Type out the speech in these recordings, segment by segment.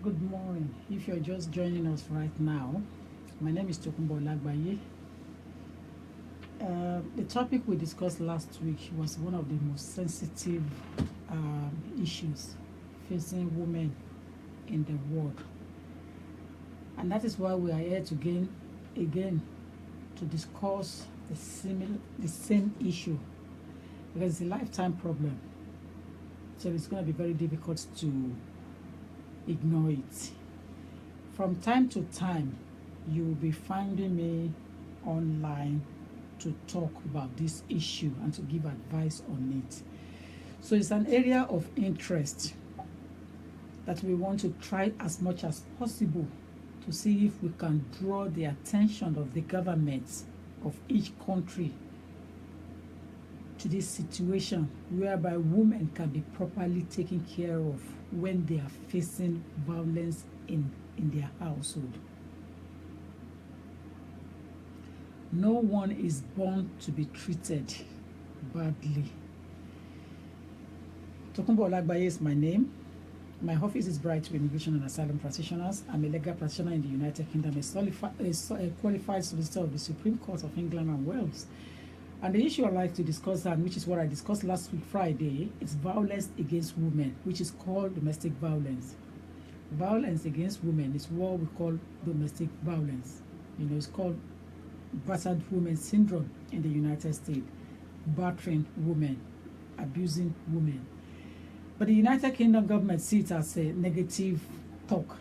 Good morning. If you're just joining us right now, my name is Tokunbo Lagbaye. The topic we discussed last week was one of the most sensitive issues facing women in the world, and that is why we are here to again to discuss the same issue, because it's a lifetime problem. So it's going to be very difficult to ignore it. From time to time, you will be finding me online to talk about this issue and to give advice on it. So it's an area of interest that we want to try as much as possible to see if we can draw the attention of the governments of each country to this situation whereby women can be properly taken care of when they are facing violence in their household. No one is born to be treated badly. Tokunbo Olagbaye is my name. My office is Bright to Immigration and Asylum Practitioners. I'm a legal practitioner in the United Kingdom, a qualified solicitor of the Supreme Court of England and Wales. And the issue I'd like to discuss, and which is what I discussed last week, Friday, is violence against women, which is called domestic violence. Violence against women is what we call domestic violence. It's called battered women syndrome in the United States, battering women, abusing women. But the United Kingdom government sees it as a negative talk.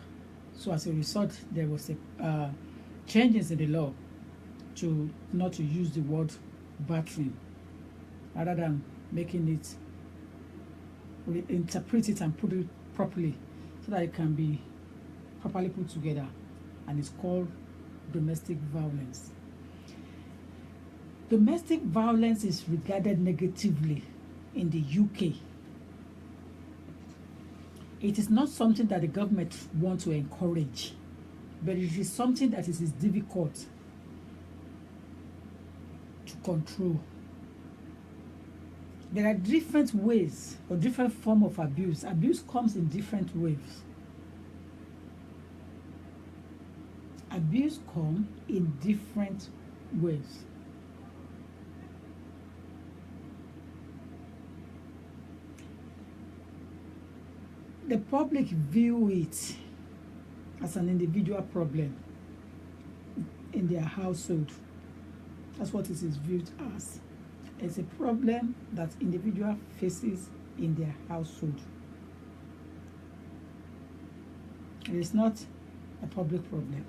So as a result, there was a changes in the law to not to use the word battering, rather than making it, interpret it and put it properly so that it can be properly put together, and it's called domestic violence. Domestic violence is regarded negatively in the UK. It is not something that the government wants to encourage, but it is something that is difficult to control. There are different ways or different forms of abuse. Abuse comes in different ways. Abuse comes in different ways. The public view it as an individual problem in their household. That's what it is viewed as. It's a problem that individual faces in their household. It is not a public problem.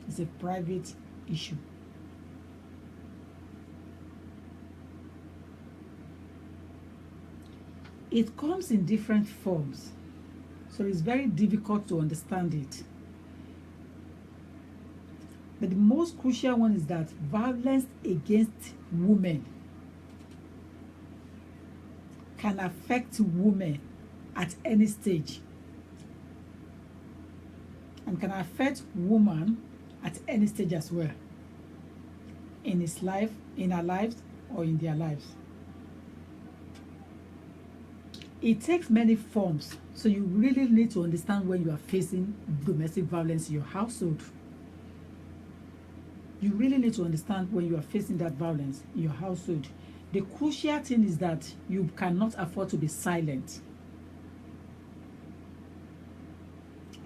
It's a private issue. It comes in different forms, so it's very difficult to understand it. But the most crucial one is that violence against women can affect women at any stage, and can affect women at any stage as well, in his life, in her lives, or in their lives. It takes many forms, so you really need to understand when you are facing domestic violence in your household. You really need to understand when you are facing that violence in your household. The crucial thing is that you cannot afford to be silent.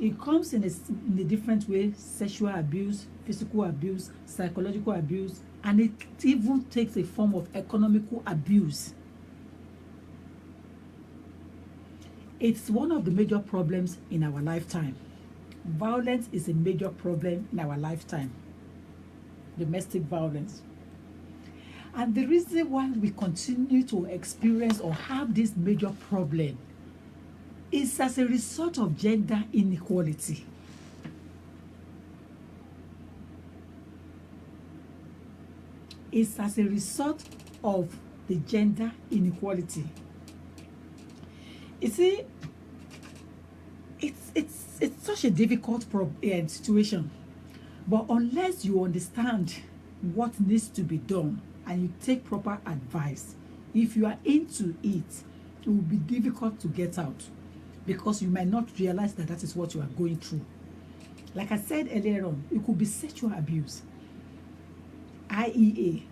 It comes in a different way: sexual abuse, physical abuse, psychological abuse, and it even takes a form of economical abuse. It's one of the major problems in our lifetime. Violence is a major problem in our lifetime. Domestic violence. And the reason why we continue to experience or have this major problem is as a result of gender inequality. It's as a result of the gender inequality. You see, it's such a difficult situation. But unless you understand what needs to be done and you take proper advice, if you are into it, it will be difficult to get out. because you might not realize that that is what you are going through. Like I said earlier on, it could be sexual abuse. IEA,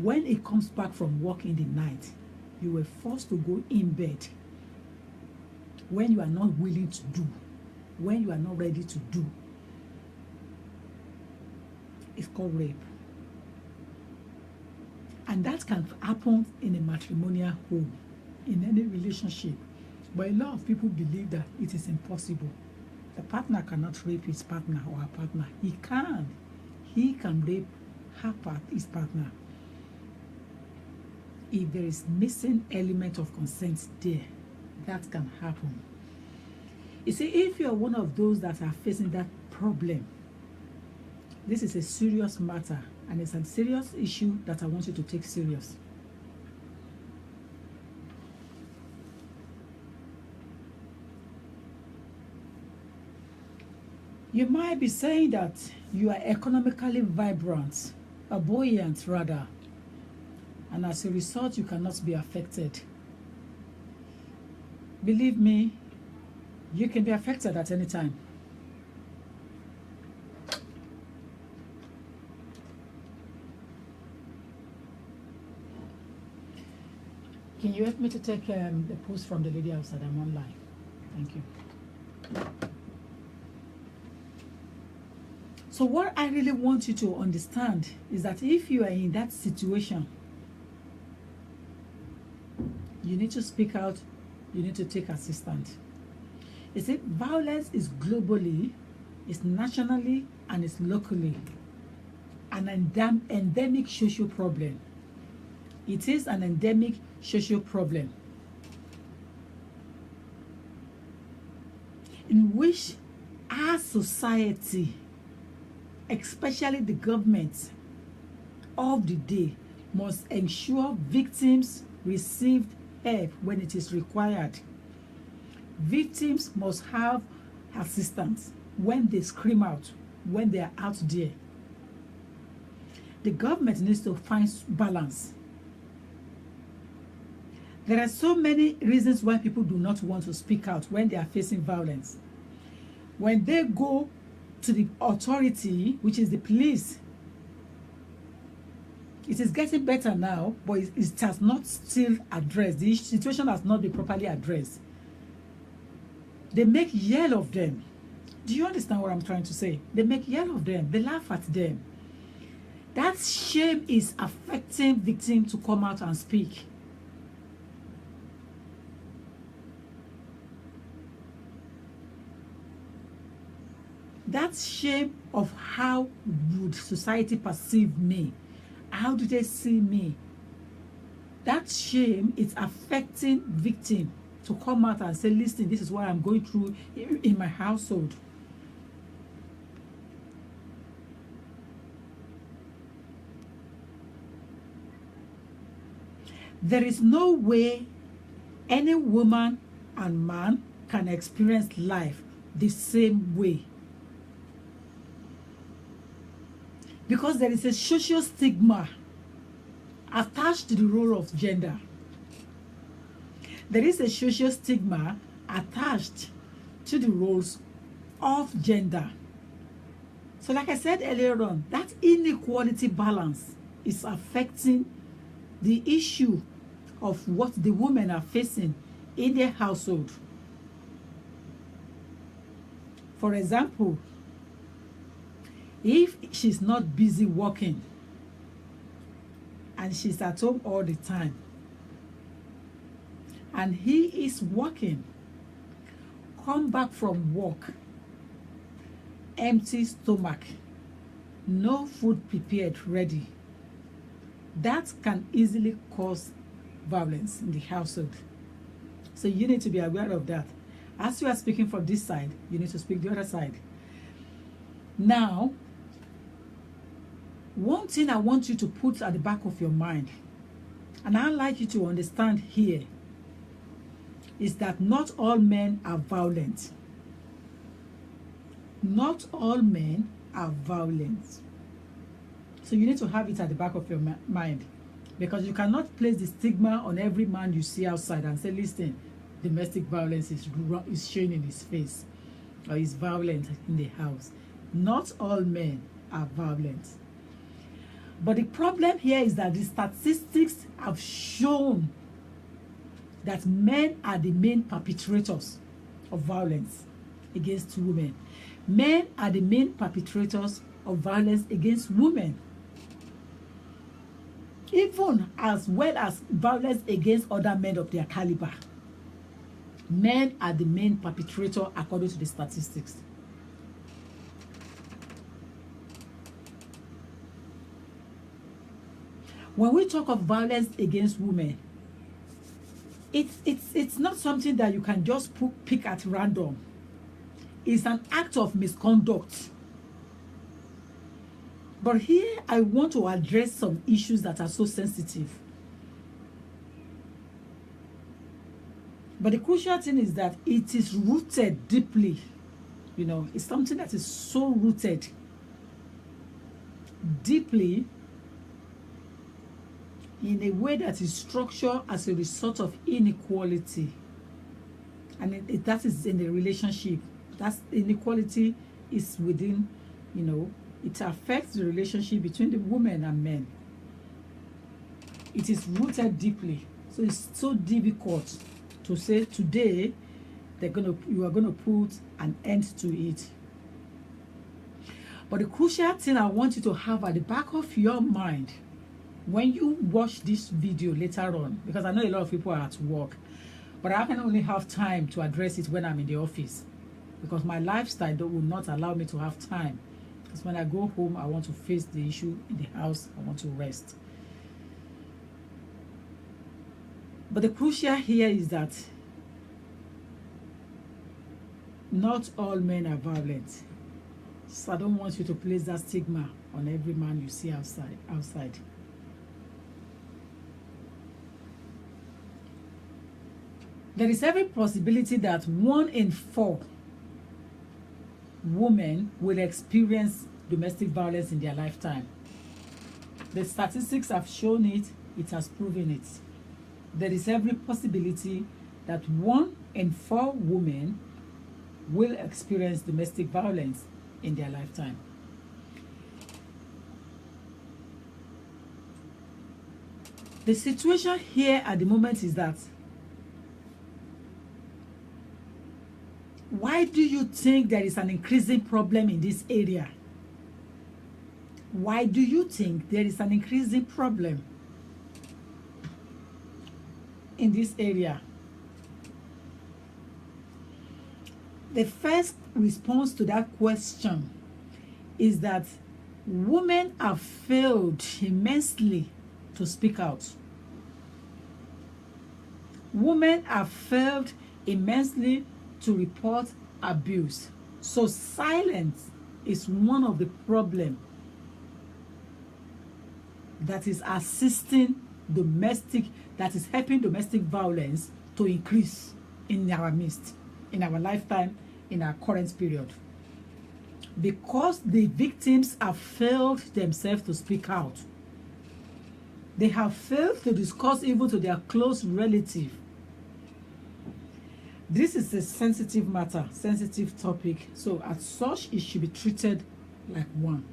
when it comes back from work in the night, you were forced to go in bed when you are not willing to do, when you are not ready to do. It's called rape. And that can happen in a matrimonial home, in any relationship. But a lot of people believe that it is impossible. The partner cannot rape his partner or her partner. He can. He can rape his partner. If there is missing element of consent there, that can happen. You see, if you're one of those that are facing that problem, this is a serious matter, and it's a serious issue that I want you to take serious. You might be saying that you are economically vibrant, or buoyant rather, and as a result, you cannot be affected. Believe me, you can be affected at any time. Can you help me to take the post from the lady outside? I'm online. Thank you. So what I really want you to understand is that if you are in that situation, you need to speak out, you need to take assistance. You see, violence is globally, it's nationally, and it's locally an endemic social problem. It is an endemic social problem in which our society, especially the government of the day, must ensure victims receive help when it is required. Victims must have assistance when they scream out, when they are out there. The government needs to find balance. There are so many reasons why people do not want to speak out when they are facing violence. When they go to the authority, which is the police, it is getting better now, but it has not still addressed. The situation has not been properly addressed. They make yell of them. Do you understand what I'm trying to say? They make yell of them. They laugh at them. That shame is affecting victims to come out and speak. That shame of how would society perceive me? How do they see me? That shame is affecting victim to come out and say, listen, this is what I'm going through in my household. There is no way any woman and man can experience life the same way. Because there is a social stigma attached to the role of gender. There is a social stigma attached to the roles of gender. So like I said earlier on, that inequality balance is affecting the issue of what the women are facing in their household. For example, if she's not busy working and she's at home all the time and he is working, come back from work, empty stomach, no food prepared ready, that can easily cause violence in the household. So you need to be aware of that. As you are speaking from this side, you need to speak the other side. Now, one thing I want you to put at the back of your mind, and I'd like you to understand here, is that not all men are violent. Not all men are violent. So you need to have it at the back of your mind, because you cannot place the stigma on every man you see outside and say, listen, domestic violence is showing in his face, or is violent in the house. Not all men are violent. But the problem here is that the statistics have shown that men are the main perpetrators of violence against women. Men are the main perpetrators of violence against women, even as well as violence against other men of their caliber. Men are the main perpetrator according to the statistics. When we talk of violence against women, it's not something that you can just pick at random. It's an act of misconduct. But here I want to address some issues that are so sensitive. But the crucial thing is that it is rooted deeply. You know, it's something that is so rooted deeply in a way that is structured as a result of inequality. And that is in the relationship. That inequality is within, you know, it affects the relationship between the women and men. It is rooted deeply. So it's so difficult to say today you are gonna put an end to it. But the crucial thing I want you to have at the back of your mind when you watch this video later on, because I know a lot of people are at work, but I can only have time to address it when I'm in the office, because my lifestyle will not allow me to have time. Because when I go home, I want to face the issue. In the house, I want to rest. But the crucial here is that not all men are violent. So I don't want you to place that stigma on every man you see outside. There is every possibility that 1 in 4 women will experience domestic violence in their lifetime. The statistics have shown it, it has proven it. There is every possibility that 1 in 4 women will experience domestic violence in their lifetime. The situation here at the moment is that, why do you think there is an increasing problem in this area? Why do you think there is an increasing problem in this area? The first response to that question is that women have failed immensely to speak out. Women have failed immensely to report abuse. So silence is one of the problems that is assisting that is helping domestic violence to increase in our midst, in our lifetime, in our current period. Because the victims have failed themselves to speak out. They have failed to discuss even to their close relative. This is a sensitive matter, sensitive topic. So as such, it should be treated like one.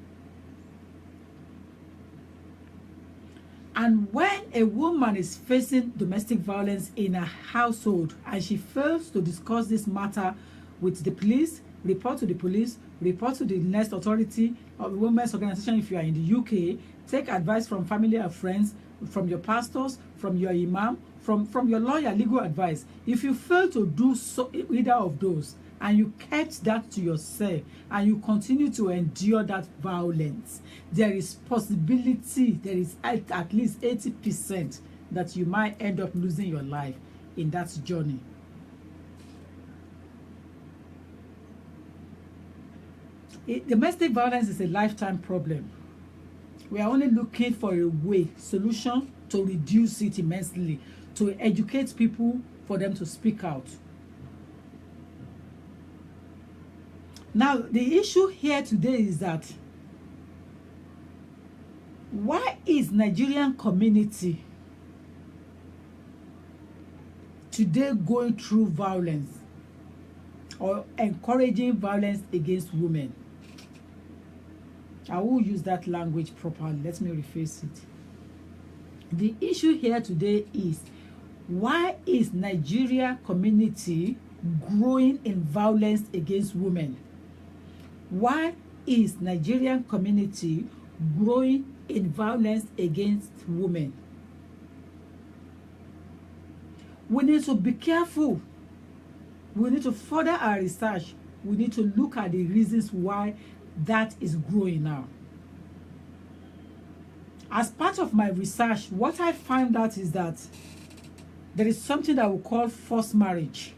And when a woman is facing domestic violence in a household and she fails to discuss this matter with the police, report to the police, report to the next authority or the women's organization if you are in the UK, take advice from family and friends, from your pastors, from your imam, from your lawyer, legal advice. If you fail to do so, either of those, and you kept that to yourself and you continue to endure that violence, there is possibility, there is at least 80% that you might end up losing your life in that journey. Domestic violence is a lifetime problem. We are only looking for a way, solution to reduce it immensely, to educate people for them to speak out. Now, the issue here today is that why is Nigerian community today going through violence or encouraging violence against women. I will use that language properly. Let me rephrase it. The issue here today is, why is Nigeria community growing in violence against women? Why is Nigerian community growing in violence against women? We need to be careful. We need to further our research. We need to look at the reasons why that is growing now. As part of my research, what I found out is that there is something that we call forced marriage.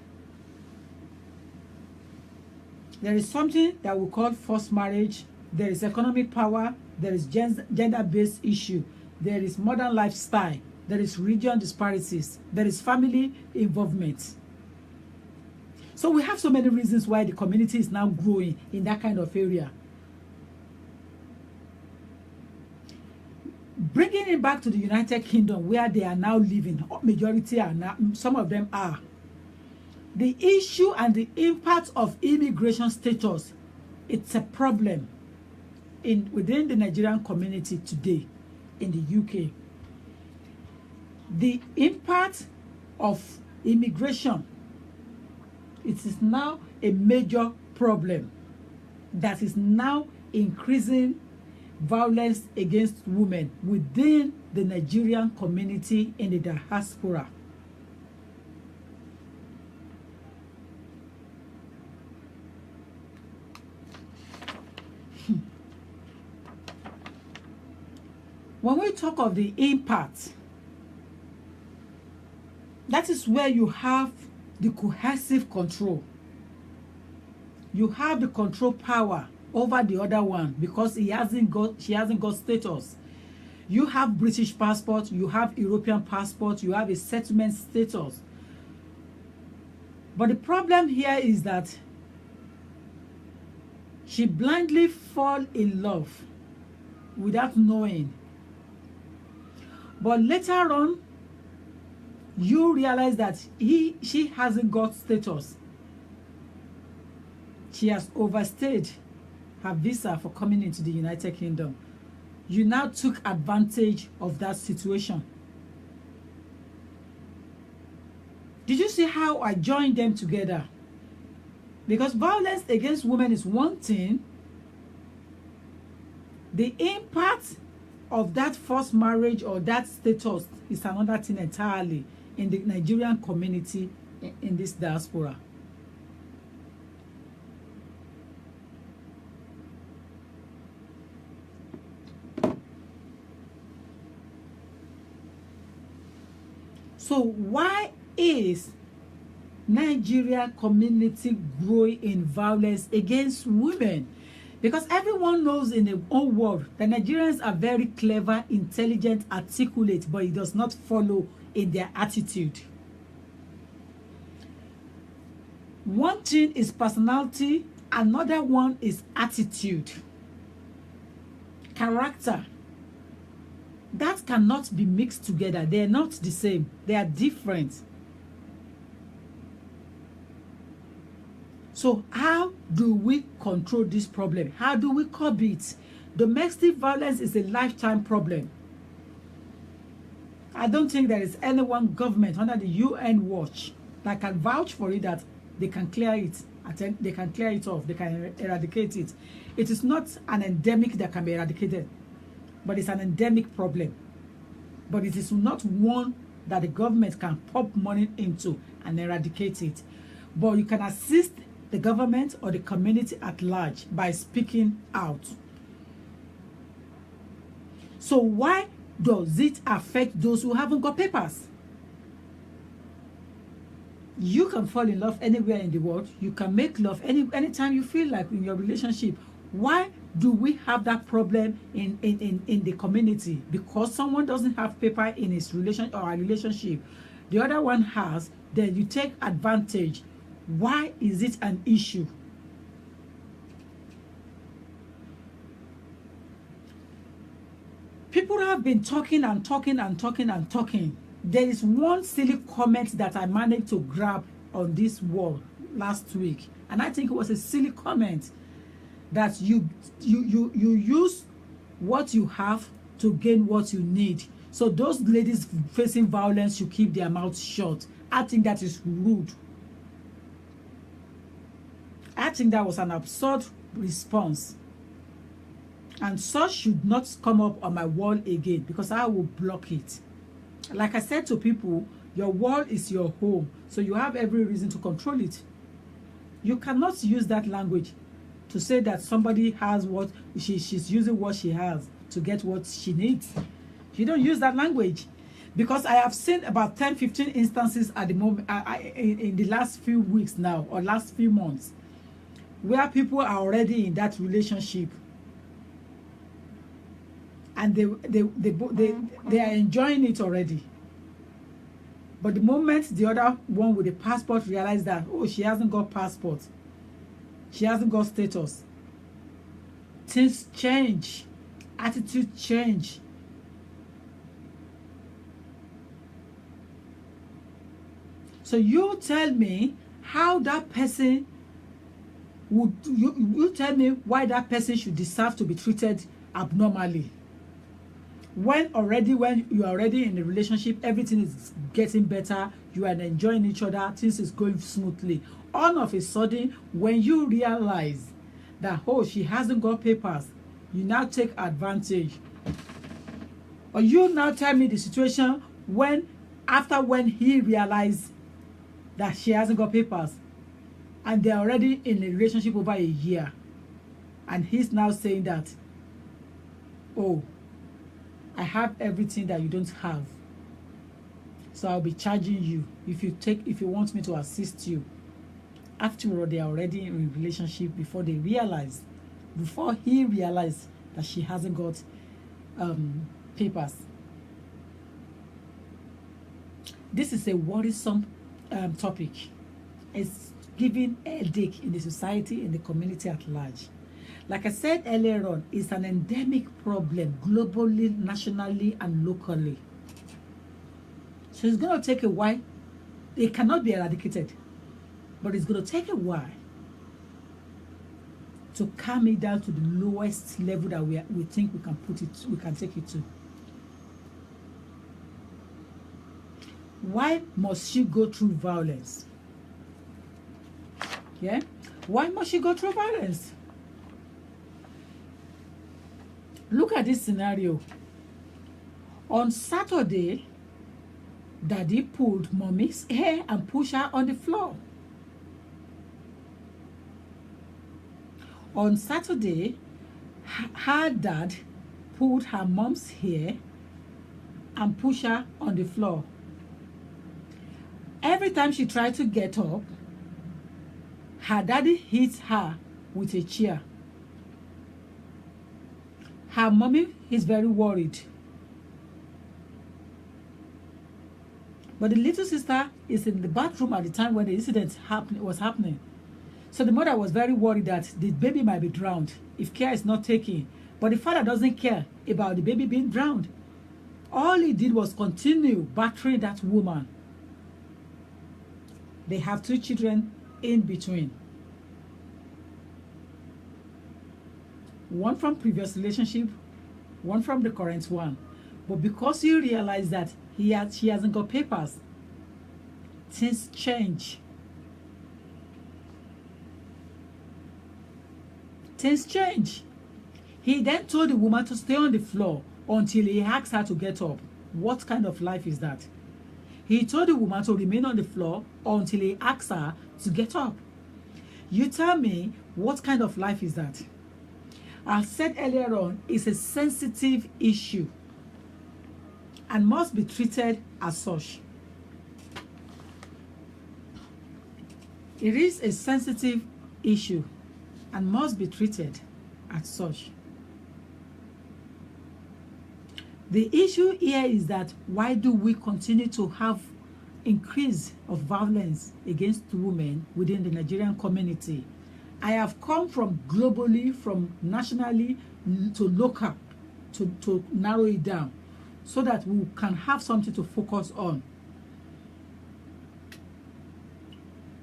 There is something that we call forced marriage. There is economic power. There is gender-based issue. There is modern lifestyle. There is region disparities. There is family involvement. So we have so many reasons why the community is now growing in that kind of area. Bringing it back to the United Kingdom, where they are now living, majority are now, some of them are. The issue and the impact of immigration status, it's a problem within the Nigerian community today in the UK. The impact of immigration, it is now a major problem that is now increasing violence against women within the Nigerian community in the diaspora. When we talk of the impact, that is where you have the cohesive control. You have the control power over the other one because she hasn't got status. You have British passport, you have European passport, you have a settlement status. But the problem here is that she blindly fall in love without knowing. But later on, you realize that she hasn't got status. She has overstayed her visa for coming into the United Kingdom. You now took advantage of that situation. Did you see how I joined them together? Because violence against women is one thing. The impact of that forced marriage or that status is another thing entirely in the Nigerian community in this diaspora. So why is Nigeria community growing in violence against women? Because everyone knows in the whole world that Nigerians are very clever, intelligent, articulate, but it does not follow in their attitude. One thing is personality, another one is attitude, character. That cannot be mixed together. They are not the same. They are different. So how do we control this problem? How do we curb it? Domestic violence is a lifetime problem. I don't think there is any one government under the UN watch that can vouch for it that they can clear it. They can clear it off. They can eradicate it. It is not an endemic that can be eradicated, but it's an endemic problem. But it is not one that the government can pump money into and eradicate it. But you can assist the government or the community at large by speaking out. So why does it affect those who haven't got papers? You can fall in love anywhere in the world. You can make love anytime you feel like in your relationship. Why do we have that problem in the community? Because someone doesn't have paper in his relation or a relationship, the other one has, then you take advantage. Why is it an issue? People have been talking and talking and talking and talking There is one silly comment that I managed to grab on this wall last week, and I think it was a silly comment that you use what you have to gain what you need. So those ladies facing violence should keep their mouths shut. I think that is rude. I think that was an absurd response, and such should not come up on my wall again, because I will block it. Like I said to people, your wall is your home, so you have every reason to control it. You cannot use that language to say that somebody has what she's using what she has to get what she needs. You don't use that language, because I have seen about 10-15 instances at the moment in the last few weeks now, or last few months, where people are already in that relationship and they are enjoying it already. But the moment the other one with the passport realizes that, oh, she hasn't got passport, she hasn't got status, things change, attitude change. So you tell me how that person would, you tell me why that person should deserve to be treated abnormally, when you are already in a relationship, everything is getting better, you are enjoying each other, things is going smoothly. All of a sudden, when you realize that, oh, she hasn't got papers, you now take advantage. Or you now tell me the situation when he realized that she hasn't got papers, and they're already in a relationship over a year, and he's now saying that, oh, I have everything that you don't have, so I'll be charging you if you want me to assist you. After all, they are already in a relationship before he realized that she hasn't got papers. This is a worrisome topic. It's giving a headache in the society, in the community at large. Like I said earlier on, it's an endemic problem globally, nationally, and locally. So it's going to take a while. It cannot be eradicated, but it's going to take a while to calm it down to the lowest level that we think we can take it to. Why must she go through violence? Yeah? Why must she go through violence? Look at this scenario. On Saturday, Daddy pulled Mommy's hair and pushed her on the floor. On Saturday, her dad pulled her mom's hair and pushed her on the floor. Every time she tried to get up, her daddy hit her with a chair. Her mommy is very worried. But the little sister is in the bathroom at the time when the incident was happening. So the mother was very worried that the baby might be drowned if care is not taken. But the father doesn't care about the baby being drowned. All he did was continue battering that woman. They have 2 children in between. One from previous relationship, one from the current one. But because you realize that she hasn't got papers, things change. Things change. He then told the woman to stay on the floor until he asked her to get up. What kind of life is that? He told the woman to remain on the floor until he asked her to get up. You tell me, what kind of life is that? I said earlier on, it's a sensitive issue and must be treated as such. It is a sensitive issue and must be treated as such. The issue here is that why do we continue to have increase of violence against women within the Nigerian community? I have come from globally, from nationally to local, to narrow it down. so that we can have something to focus on.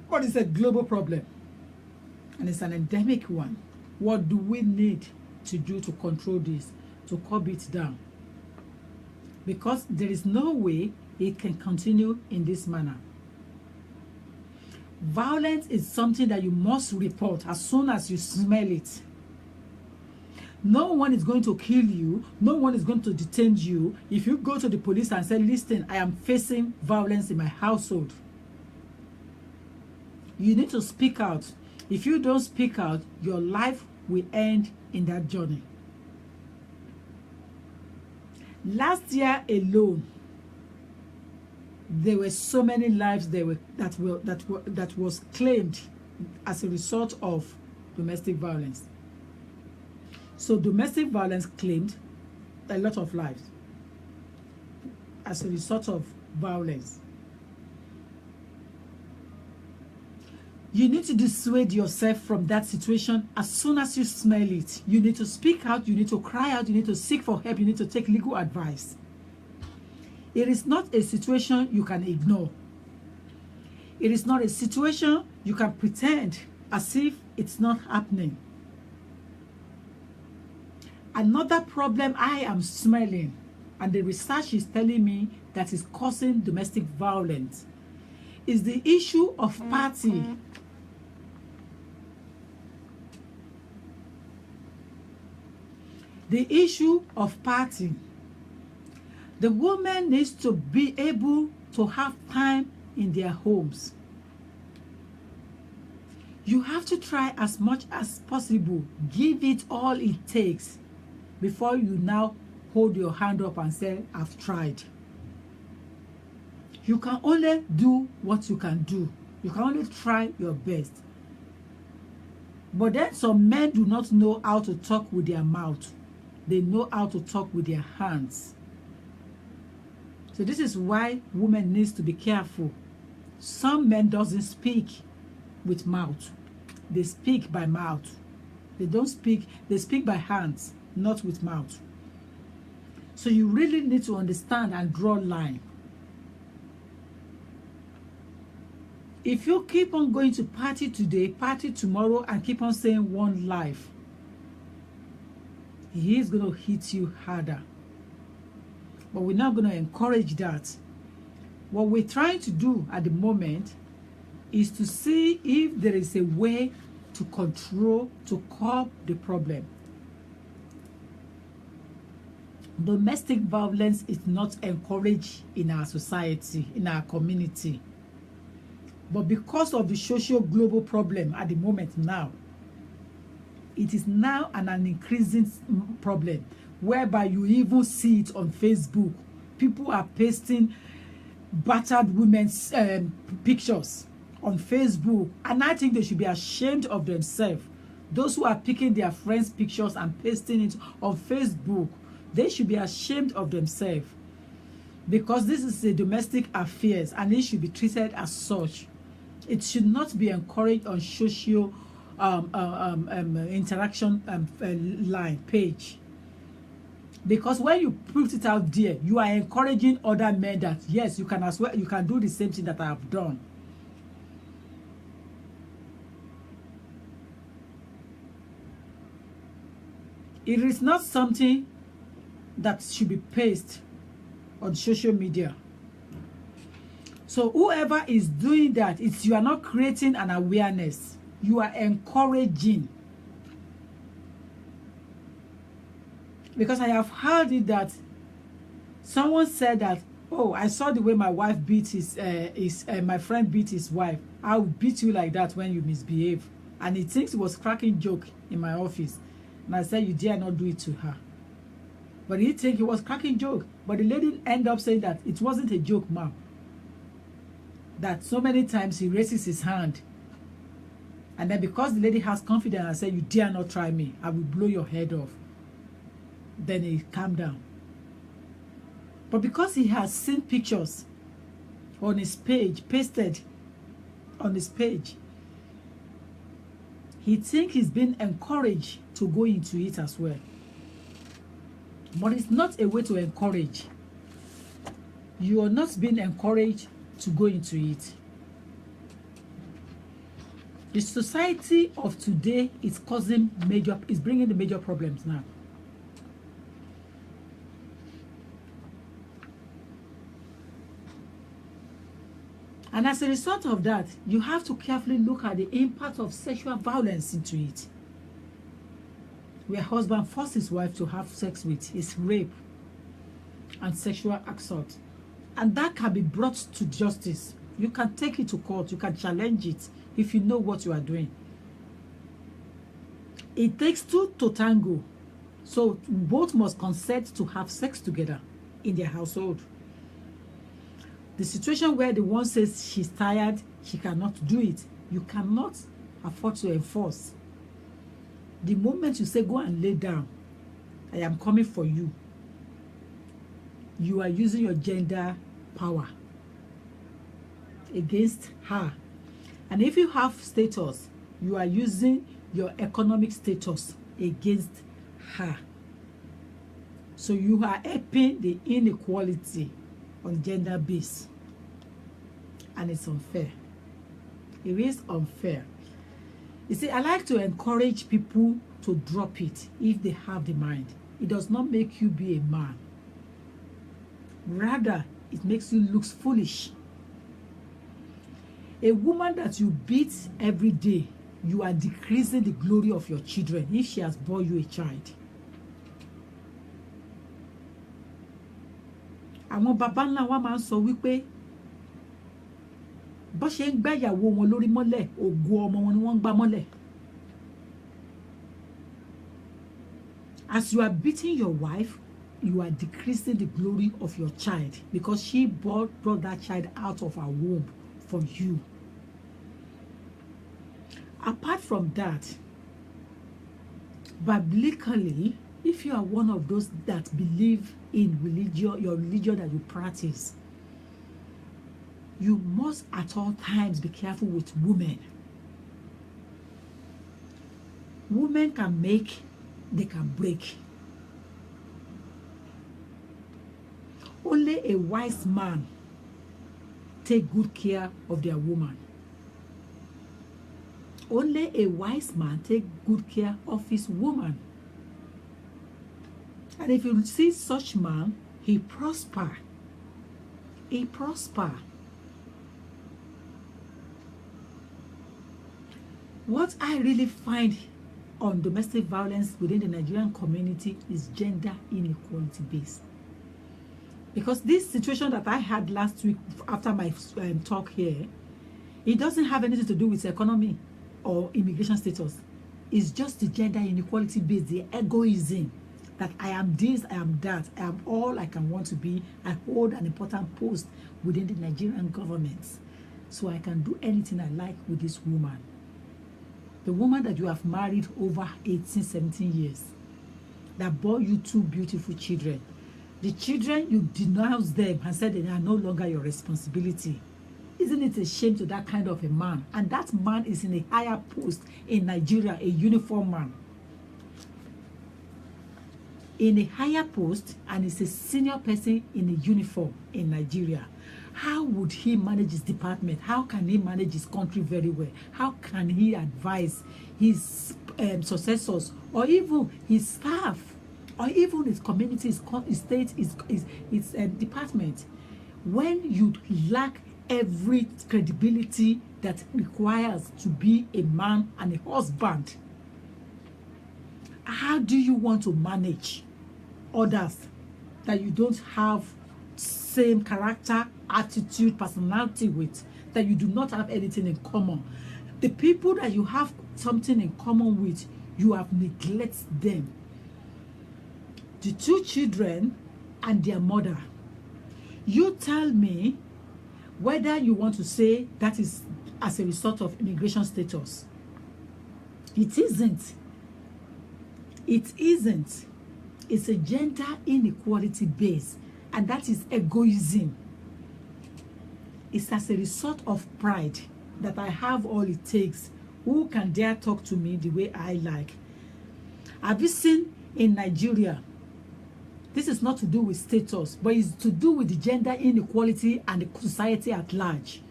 But it's a global problem, and it's an endemic one. What do we need to do to control this, to curb it down? Because there is no way it can continue in this manner. Violence is something that you must report as soon as you smell it. No one is going to kill you. No one is going to detain you if you go to the police and say, listen, I am facing violence in my household. You need to speak out. If you don't speak out, your life will end in that journey. Last year alone, there were so many lives that was claimed as a result of domestic violence. So domestic violence claimed a lot of lives as a result of violence. You need to dissuade yourself from that situation as soon as you smell it. You need to speak out, you need to cry out, you need to seek for help, you need to take legal advice. It is not a situation you can ignore. It is not a situation you can pretend as if it's not happening. Another problem I am smelling, and the research is telling me that is causing domestic violence, is the issue of party. The issue of party. The woman needs to be able to have time in their homes. You have to try as much as possible. Give it all it takes before you now hold your hand up and say, I've tried. You can only do what you can do. You can only try your best. But then some men do not know how to talk with their mouth. They know how to talk with their hands. So this is why women needs to be careful. Some men doesn't speak with mouth. They speak by mouth. They don't speak, they speak by hands, not with mouth. So you really need to understand and draw line. If you keep on going to party today, party tomorrow, and keep on saying one life, he is going to hit you harder. But we're not going to encourage that. What we're trying to do at the moment is to see if there is a way to control, to curb the problem. Domestic violence is not encouraged in our society, in our community. But because of the social global problem at the moment now, it is now an increasing problem, whereby you even see it on Facebook. People are pasting battered women's pictures on Facebook, and I think they should be ashamed of themselves. Those who are picking their friends' pictures and pasting it on Facebook, they should be ashamed of themselves, because this is a domestic affairs and it should be treated as such. It should not be encouraged on social interaction line page, because when you put it out there, you are encouraging other men that yes, you can as well, you can do the same thing that I have done. It is not something that should be pasted on social media. So whoever is doing that, it's, you are not creating an awareness. You are encouraging. Because I have heard it that someone said that, oh, I saw the way my wife beat my friend beat his wife. I will beat you like that when you misbehave. And he thinks it was cracking joke in my office. And I said, you dare not do it to her. But he think it was cracking joke. But the lady ended up saying that it wasn't a joke, ma'am. That so many times he raises his hand. And then because the lady has confidence and said, you dare not try me, I will blow your head off. Then he calmed down. But because he has seen pictures on his page, pasted on his page, he thinks he's been encouraged to go into it as well. But it's not a way to encourage. You are not being encouraged to go into it. The society of today is bringing the major problems now. And as a result of that, you have to carefully look at the impact of sexual violence into it. Where husband forces his wife to have sex with is rape and sexual assault. And that can be brought to justice. You can take it to court. You can challenge it if you know what you are doing. It takes two to tango. So both must consent to have sex together in their household. The situation where the one says she's tired, she cannot do it, you cannot afford to enforce. The moment you say, go and lay down, I am coming for you, you are using your gender power against her. And if you have status, you are using your economic status against her. So you are helping the inequality on gender base. And it's unfair. It is unfair. You see, I like to encourage people to drop it if they have the mind. It does not make you be a man. Rather, it makes you look foolish. A woman that you beat every day, you are decreasing the glory of your children if she has borne you a child. Àwọn bàbá ńlá wa máa ń sọ wípé bó ṣe ń gbá ìyàwó wọn lórí mọ́lẹ̀, ògo ọmọ wọn ni wọ́n ń gbá mọ́lẹ̀. As you are beating your wife, you are decreasing the glory of your child because she brought that child out of her womb for you. Apart from that, biblically, if you are one of those that believe in religion, your religion that you practice, you must at all times be careful with women. Women can make, they can break. Only a wise man take good care of their woman. Only a wise man take good care of his woman. And if you see such man, he prosper. He prosper. What I really find on domestic violence within the Nigerian community is gender inequality based. Because this situation that I had last week after my talk here, it doesn't have anything to do with economy or immigration status. It's just the gender inequality based, the egoism that I am this, I am that, I am all I can want to be. I hold an important post within the Nigerian government, so I can do anything I like with this woman. The woman that you have married over 18, 17 years, that bore you two beautiful children. The children, you denounced them and said they are no longer your responsibility. Isn't it a shame to that kind of a man? And that man is in a higher post in Nigeria, a uniform man. In a higher post, and is a senior person in a uniform in Nigeria. How would he manage his department? How can he manage his country very well? How can he advise his successors, or even his staff, or even his community, his state, his department, when you lack every credibility that requires to be a man and a husband? How do you want to manage others that you don't have same character, attitude, personality with, that you do not have anything in common? The people that you have something in common with, you have neglected them. The two children and their mother. You tell me whether you want to say that is as a result of immigration status. It isn't. It isn't. It's a gender inequality base, and that is egoism. It's as a result of pride that I have all it takes. Who can dare talk to me the way I like? Have you seen in Nigeria This is not to do with status, but it's to do with the gender inequality and the society at large,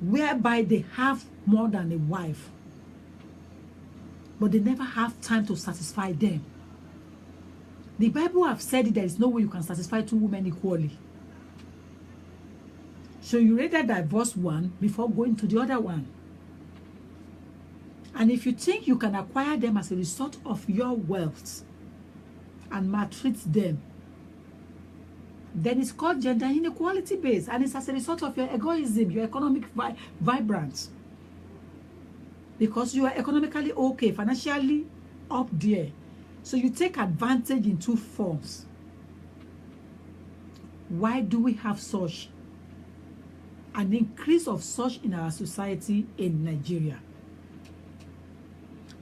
whereby they have more than a wife, but they never have time to satisfy them. The Bible have said it, there is no way you can satisfy two women equally. So you rather divorce one before going to the other one. And if you think you can acquire them as a result of your wealth and maltreat them, then it's called gender inequality based, and it's as a result of your egoism, your economic vibrance. Because you are economically okay, financially up there. So you take advantage in two forms. Why do we have such an increase of such in our society in Nigeria?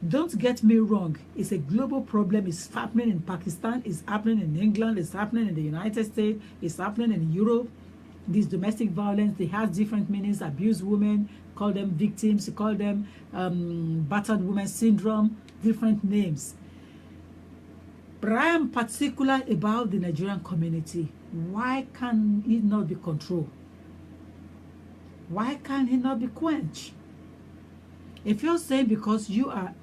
Don't get me wrong, it's a global problem. It's happening in Pakistan, it's happening in England, it's happening in the United States, it's happening in Europe. This domestic violence, they have different meanings. Abused women, call them victims, call them battered women syndrome, different names. But I am particular about the Nigerian community. Why can it not be controlled? Why can it not be quenched? If you're saying because you are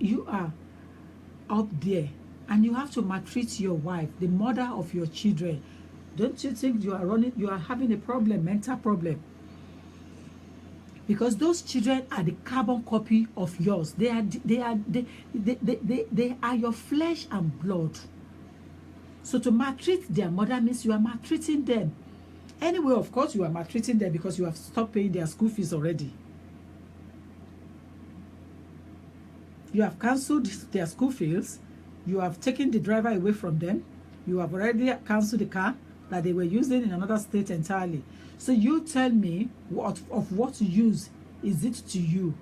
up there and you have to maltreat your wife, the mother of your children, don't you think you are having a problem, mental problem? Because those children are the carbon copy of yours. They are your flesh and blood. So to maltreat their mother means you are maltreating them. Anyway, of course, you are maltreating them because you have stopped paying their school fees already. You have cancelled their school fees. You have taken the driver away from them. You have already cancelled the car that they were using in another state entirely. So you tell me, of what use is it to you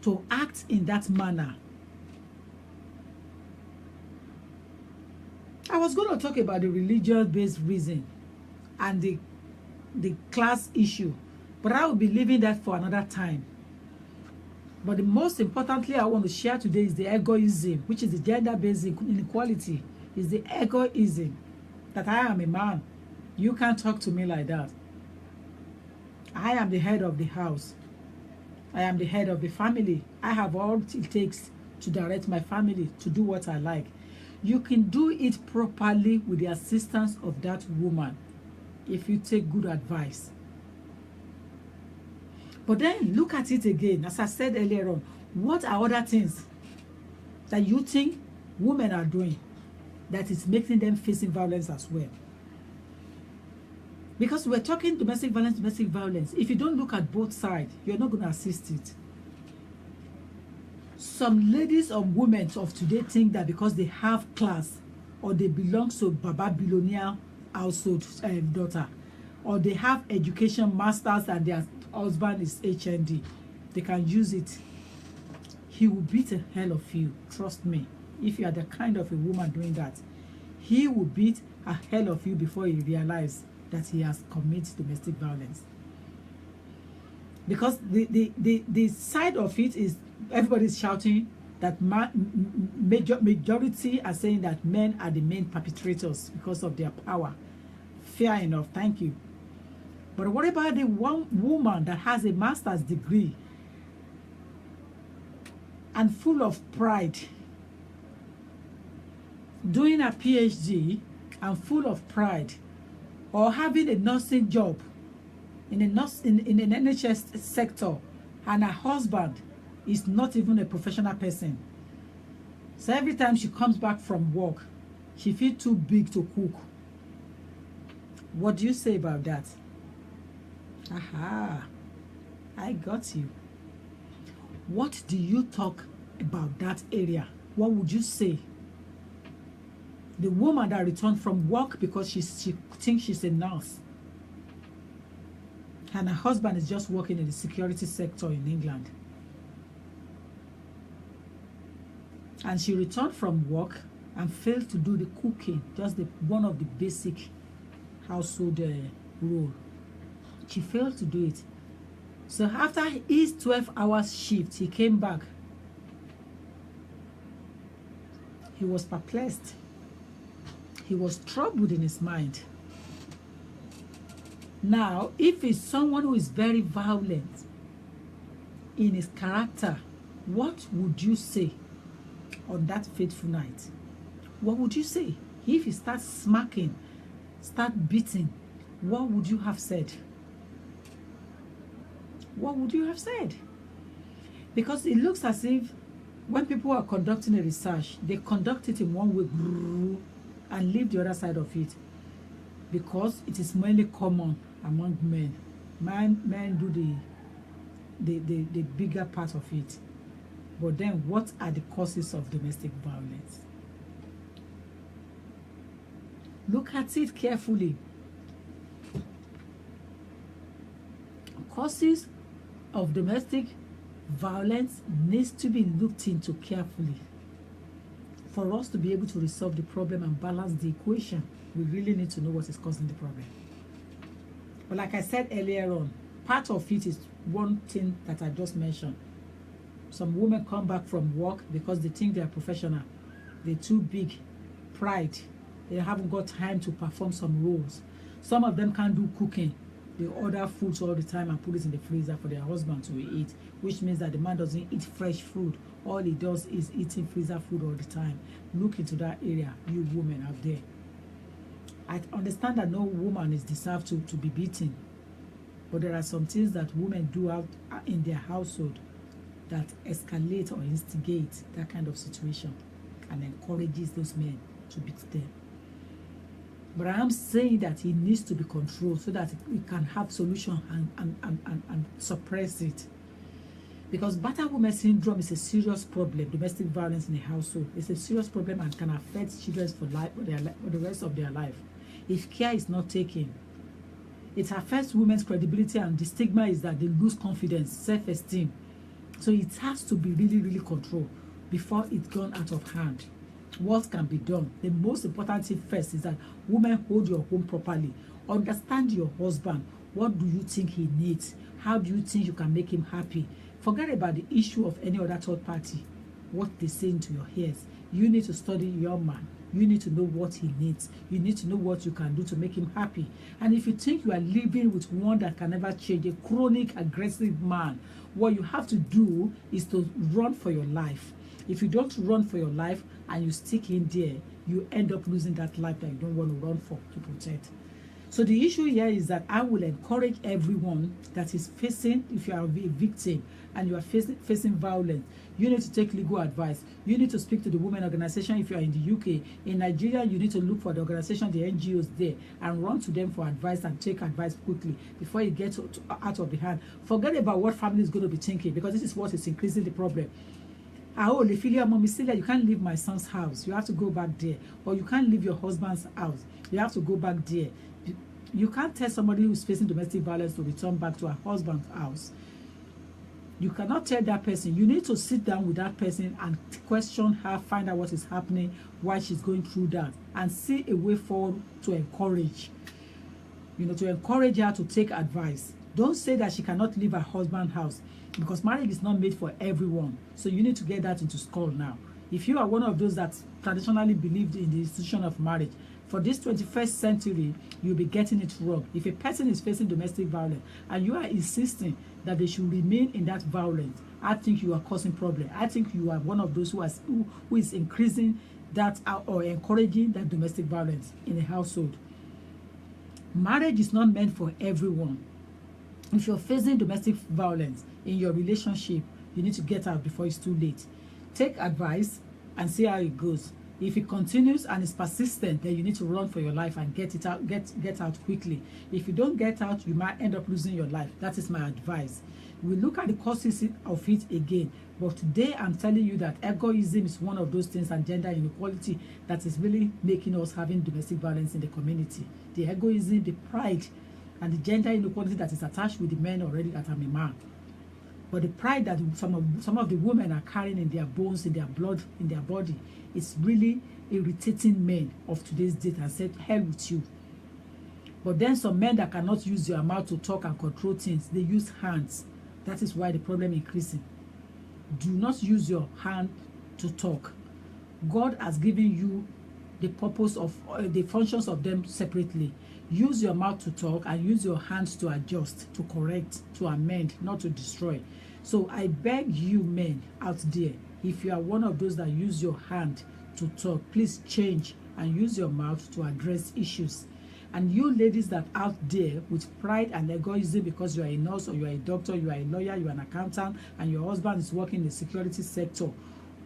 to act in that manner? I was going to talk about the religious-based reason and the class issue, but I will be leaving that for another time. But the most importantly I want to share today is the egoism, which is the gender-based inequality. Is the egoism that I am a man. You can't talk to me like that. I am the head of the house. I am the head of the family. I have all it takes to direct my family to do what I like. You can do it properly with the assistance of that woman if you take good advice. But then look at it again. As I said earlier on, what are other things that you think women are doing that is making them facing violence as well? Because we're talking domestic violence. If you don't look at both sides, you're not going to assist it. Some ladies or women of today think that because they have class or they belong to Baba billionaire household daughter, or they have education, masters, and their husband is HND, they can use it. He will beat the hell of you. Trust me. If you are the kind of a woman doing that, he will beat a hell of you before you realize that he has committed domestic violence. Because the side of it is everybody's shouting that majority are saying that men are the main perpetrators because of their power. Fair enough, thank you. But what about the one woman that has a master's degree and full of pride, doing a PhD and full of pride, or having a nursing job in an NHS sector, and her husband is not even a professional person? So every time she comes back from work, she feels too big to cook. What do you say about that? Aha, I got you. What do you talk about that area? What would you say? The woman that returned from work because she thinks she's a nurse, and her husband is just working in the security sector in England. And she returned from work and failed to do the cooking, just one of the basic household role. She failed to do it. So after his 12 hours shift, he came back. He was perplexed. He was troubled in his mind. Now, if it's someone who is very violent in his character, what would you say on that fateful night? What would you say? If he starts smacking, start beating, what would you have said? What would you have said? Because it looks as if when people are conducting a research, they conduct it in one way and leave the other side of it, because it is mainly common among men. Men do the bigger part of it. But then what are the causes of domestic violence? Look at it carefully. Causes of domestic violence needs to be looked into carefully. For us to be able to resolve the problem and balance the equation, we really need to know what is causing the problem. But like I said earlier on, part of it is one thing that I just mentioned. Some women come back from work because they think they are professional. They're too big. Pride. They haven't got time to perform some roles. Some of them can't do cooking. They order foods all the time and put it in the freezer for their husband to eat, which means that the man doesn't eat fresh food. All he does is eating freezer food all the time. Look into that area, you women out there. I understand that no woman is deserved to be beaten, but there are some things that women do out in their household that escalate or instigate that kind of situation and encourages those men to beat them. But I am saying that it needs to be controlled so that we can have solution and suppress it. Because battered woman syndrome is a serious problem. Domestic violence in the household is a serious problem and can affect children for the rest of their life. If care is not taken, it affects women's credibility, and the stigma is that they lose confidence, self-esteem. So it has to be really, really controlled before it's gone out of hand. What can be done? The most important thing first is that women hold your home properly. Understand your husband. What do you think he needs? How do you think you can make him happy? Forget about the issue of any other third party. What they say into your ears. You need to study your man. You need to know what he needs. You need to know what you can do to make him happy. And if you think you are living with one that can never change, a chronic, aggressive man, what you have to do is to run for your life. If you don't run for your life and you stick in there, you end up losing that life that you don't want to run for to protect. So the issue here is that I will encourage everyone that is facing, if you are a victim and you are facing violence, you need to take legal advice. You need to speak to the women organization if you are in the UK. In Nigeria, you need to look for the organization, the NGOs there, and run to them for advice and take advice quickly before it gets out of the hand. Forget about what family is going to be thinking, because this is what is increasing the problem. You can't leave my son's house. You have to go back there. Or you can't leave your husband's house. You have to go back there. You can't tell somebody who's facing domestic violence to return back to her husband's house. You cannot tell that person. You need to sit down with that person and question her, find out what is happening, why she's going through that, and see a way forward to encourage. To encourage her to take advice. Don't say that she cannot leave her husband's house, because marriage is not made for everyone. So you need to get that into skull now. If you are one of those that traditionally believed in the institution of marriage, for this 21st century, you'll be getting it wrong. If a person is facing domestic violence and you are insisting that they should remain in that violence, I think you are causing problem. I think you are one of those who is increasing that or encouraging that domestic violence in a household. Marriage is not meant for everyone. If you're facing domestic violence in your relationship, you need to get out before it's too late. Take advice and see how it goes. If it continues and is persistent, then you need to run for your life and get out quickly. If you don't get out, you might end up losing your life. That is my advice. We look at the causes of it again, but today I'm telling you that egoism is one of those things, and gender inequality that is really making us having domestic violence in the community. The egoism, the pride, and the gender inequality that is attached with the men already that I'm a man. But the pride that some of the women are carrying in their bones, in their blood, in their body, is really irritating men of today's date and said, hell with you. But then some men that cannot use their mouth to talk and control things, they use hands. That is why the problem is increasing. Do not use your hand to talk. God has given you the purpose of the functions of them separately. Use your mouth to talk and use your hands to adjust, to correct, to amend, not to destroy. So I beg you men out there, if you are one of those that use your hand to talk, please change and use your mouth to address issues. And you ladies that out there with pride and egoism because you are a nurse or you are a doctor, you are a lawyer, you are an accountant, and your husband is working in the security sector,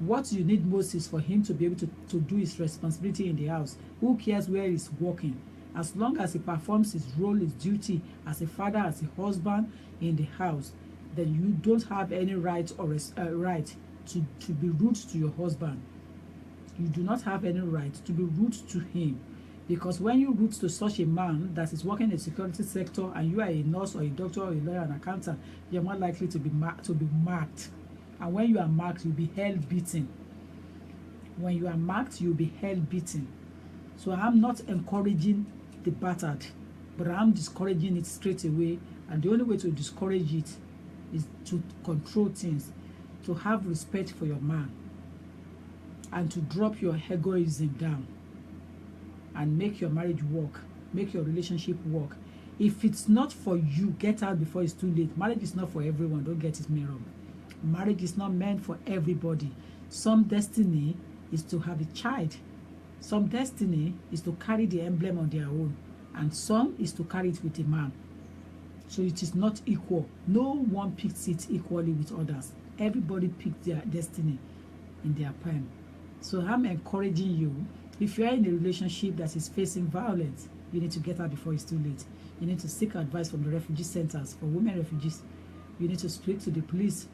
what you need most is for him to be able to do his responsibility in the house. Who cares where he's working? As long as he performs his role, his duty as a father, as a husband in the house, then you don't have any right or right to be rude to your husband. You do not have any right to be rude to him, because when you rude to such a man that is working in the security sector and you are a nurse or a doctor or a lawyer, an accountant, you're more likely to be marked. And when you are marked, you'll be hell beaten. When you are marked, you'll be hell beaten. So I'm not encouraging the battered, but I'm discouraging it straight away. And the only way to discourage it is to control things, to have respect for your man, and to drop your egoism down and make your marriage work, make your relationship work. If it's not for you, get out before it's too late. Marriage is not for everyone. Don't get it wrong. Marriage is not meant for everybody. Some destiny is to have a child. Some destiny is to carry the emblem on their own. And some is to carry it with a man. So it is not equal. No one picks it equally with others. Everybody picks their destiny in their time. So I'm encouraging you, if you are in a relationship that is facing violence, you need to get out before it's too late. You need to seek advice from the refugee centers for women refugees. You need to speak to the police.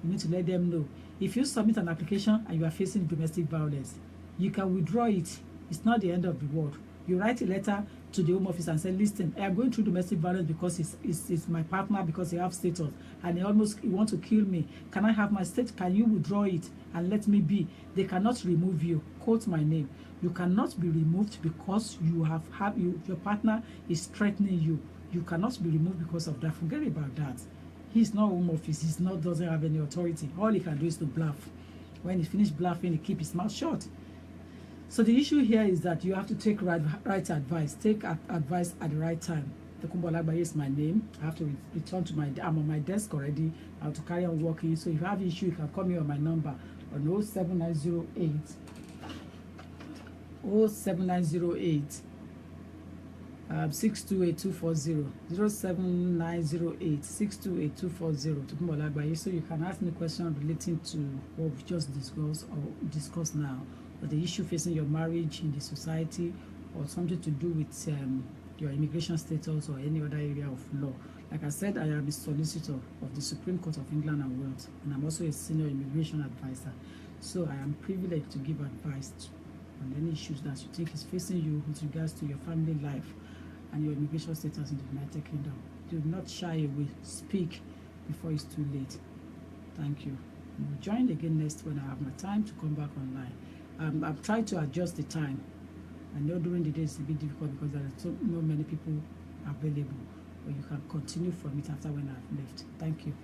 You need to let them know. If you submit an application and you are facing domestic violence, you can withdraw it. It's not the end of the world. You write a letter to the Home Office and say, listen, I am going through domestic violence because it's my partner, because he has status, and he wants to kill me. Can I have my state? Can you withdraw it and let me be? They cannot remove you. Quote my name. You cannot be removed because your partner is threatening you. You cannot be removed because of that. Forget about that. He's not Home Office. Doesn't have any authority. All he can do is to bluff. When he finishes bluffing, he keep his mouth shut. So the issue here is that you have to take right advice. Take advice at the right time. Tokunbo Olagbaye is my name. I have to return to I'm on my desk already. I have to carry on working. So if you have issue, you can call me on my number on 07908 628240 07908 628240 Tokunbo Olagbaye. So you can ask me questions relating to what we just discussed now, or the issue facing your marriage in the society, or something to do with your immigration status or any other area of law. Like I said, I am a solicitor of the Supreme Court of England and Wales, and I'm also a senior immigration advisor. So I am privileged to give advice on any issues that you think is facing you with regards to your family life and your immigration status in the United Kingdom. Do not shy away. Speak before it's too late. Thank you. We'll join again next when I have my time to come back online. I've tried to adjust the time. I know during the day it's a bit difficult because there are so many people available, but you can continue from it after when I've left. Thank you.